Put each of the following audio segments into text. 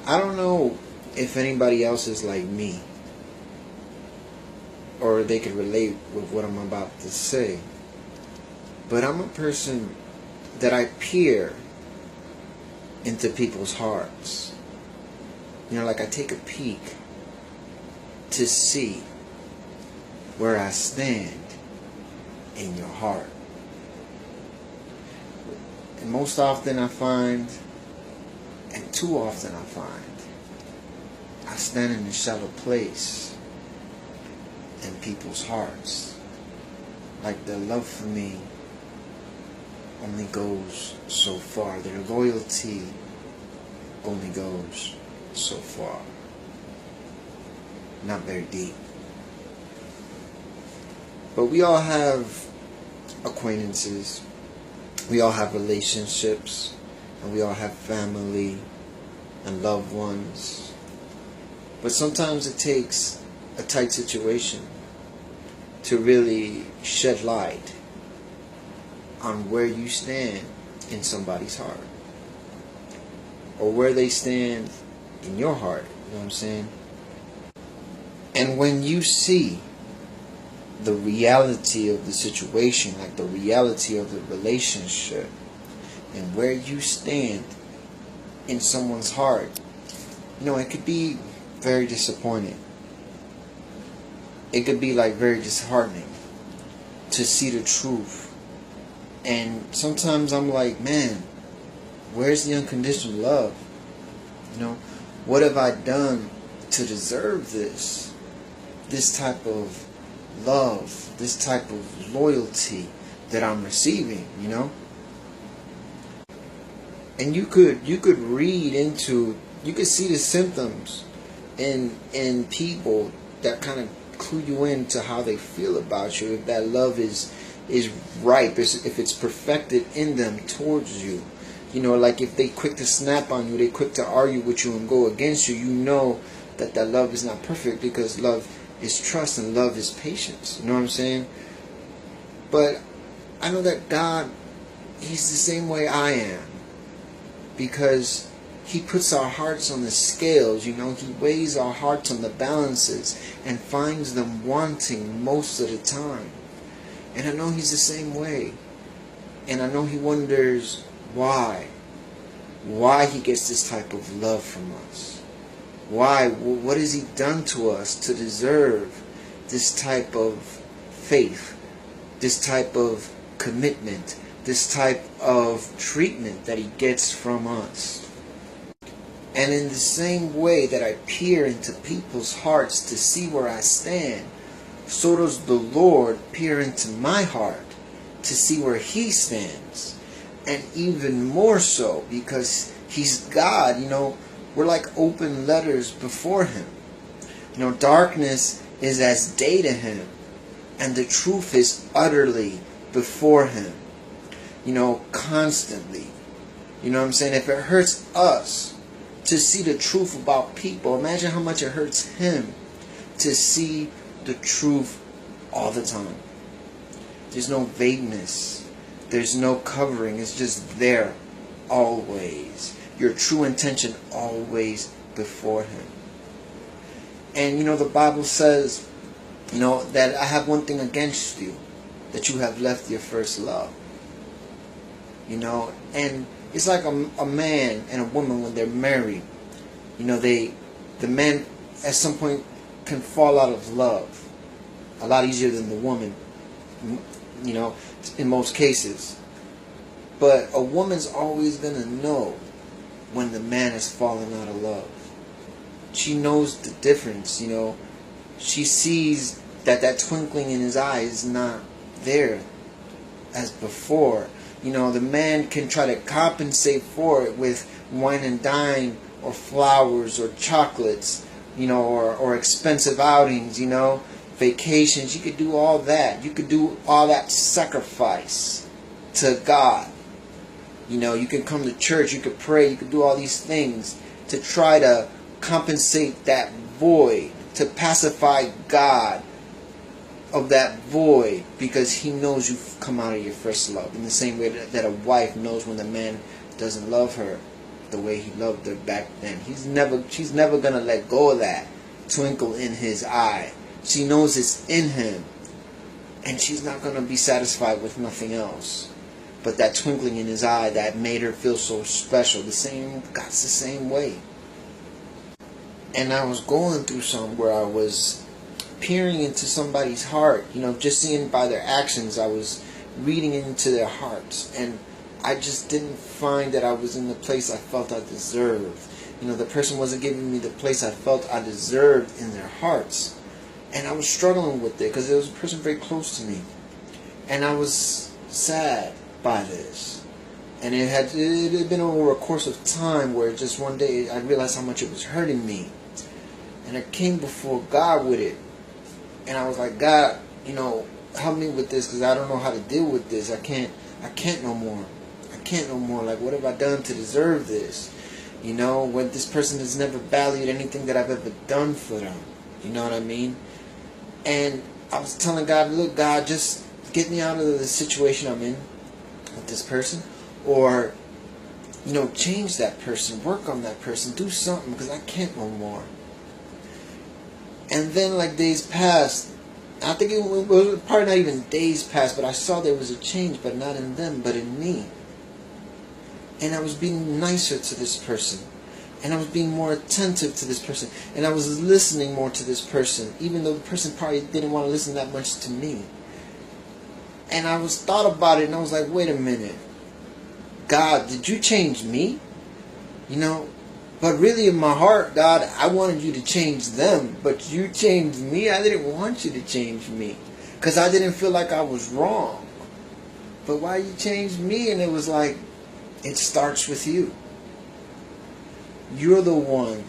I don't know if anybody else is like me, or they could relate with what I'm about to say, but I'm a person that I peer into people's hearts. You know, like I take a peek to see where I stand in your heart. And most often I find, and too often I find, I stand in a shallow place in people's hearts. Like their love for me only goes so far. Their loyalty only goes so far. Not very deep. But we all have acquaintances. We all have relationships. And we all have family and loved ones. But sometimes it takes a tight situation to really shed light on where you stand in somebody's heart, or where they stand in your heart. You know what I'm saying? And when you see the reality of the situation, like the reality of the relationship, and where you stand in someone's heart, you know, it could be very disappointing. It could be like very disheartening to see the truth. And sometimes I'm like, man, where's the unconditional love? You know, what have I done to deserve this? This type of love, this type of loyalty that I'm receiving, you know? And you could read into, you could see the symptoms in people that kind of clue you into how they feel about you, if that love is ripe, if it's perfected in them towards you. You know, like if they quick to snap on you, they quick to argue with you and go against you, you know that love is not perfect, because love is trust and love is patience. You know what I'm saying? But I know that God, He's the same way I am, because He puts our hearts on the scales. You know, He weighs our hearts on the balances and finds them wanting most of the time. And I know He's the same way. And I know He wonders why He gets this type of love from us. Why? What has He done to us to deserve this type of faith, this type of commitment, this type of treatment that He gets from us? And in the same way that I peer into people's hearts to see where I stand, so does the Lord peer into my heart to see where He stands. And even more so, because He's God, you know, we're like open letters before Him. You know, darkness is as day to Him, and the truth is utterly before Him. You know, constantly. You know what I'm saying? If it hurts us to see the truth about people, imagine how much it hurts Him to see the truth all the time. There's no vagueness. There's no covering. It's just there always. Your true intention always before Him. And you know, the Bible says, you know, that I have one thing against you, that you have left your first love. You know, and it's like a man and a woman when they're married. You know, the man at some point can fall out of love a lot easier than the woman, you know, in most cases. But a woman's always going to know when the man has fallen out of love. She knows the difference, you know. She sees that twinkling in his eye is not there as before. You know, the man can try to compensate for it with wine and dine or flowers or chocolates, you know, or expensive outings, you know, vacations. You could do all that. You could do all that sacrifice to God. You know, you can come to church, you could pray, you could do all these things to try to compensate that void, to pacify God of that void, because He knows you've come out of your first love. In the same way that a wife knows when the man doesn't love her. the way he loved her back then. She's never gonna let go of that twinkle in his eye. She knows it's in him, and she's not gonna be satisfied with nothing else. But that twinkling in his eye that made her feel so special. God's the same way. And I was going through something where I was peering into somebody's heart, just seeing by their actions. I was reading into their hearts, and I just didn't find that I was in the place I felt I deserved. The person wasn't giving me the place I felt I deserved in their hearts. And I was struggling with it because it was a person very close to me. And I was sad by this. And it had been over a course of time where just one day I realized how much it was hurting me. And I came before God with it. And I was like, God, help me with this because I don't know how to deal with this. I can't no more. I can't no more. Like, what have I done to deserve this? When this person has never valued anything that I've ever done for them. You know what I mean? And I was telling God, look, God, just get me out of the situation I'm in with this person. Or, change that person. Work on that person. Do something because I can't no more. And then, like, days passed. I think it was probably not even days passed, but I saw there was a change, but not in them, but in me. And I was being nicer to this person. And I was being more attentive to this person. And I was listening more to this person, even though the person probably didn't want to listen that much to me. And I was thought about it, and I was like, wait a minute. God, did you change me? But really in my heart, God, I wanted you to change them. But you changed me. I didn't want you to change me. Because I didn't feel like I was wrong. But why you changed me? And it was like, it starts with you. You're the one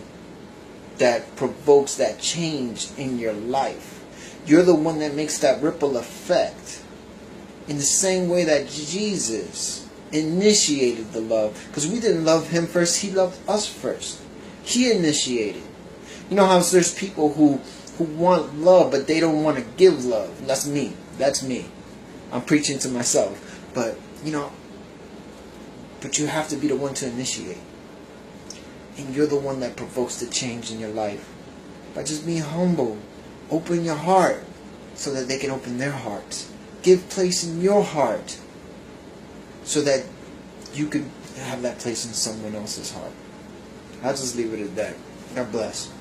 that provokes that change in your life. You're the one that makes that ripple effect. In the same way that Jesus initiated the love. Because we didn't love him first. He loved us first. He initiated. You know how there's people who want love, but they don't want to give love. That's me. That's me. I'm preaching to myself. But, but you have to be the one to initiate. And you're the one that provokes the change in your life. By just being humble. Open your heart so that they can open their hearts. Give place in your heart so that you could have that place in someone else's heart. I'll just leave it at that. God bless.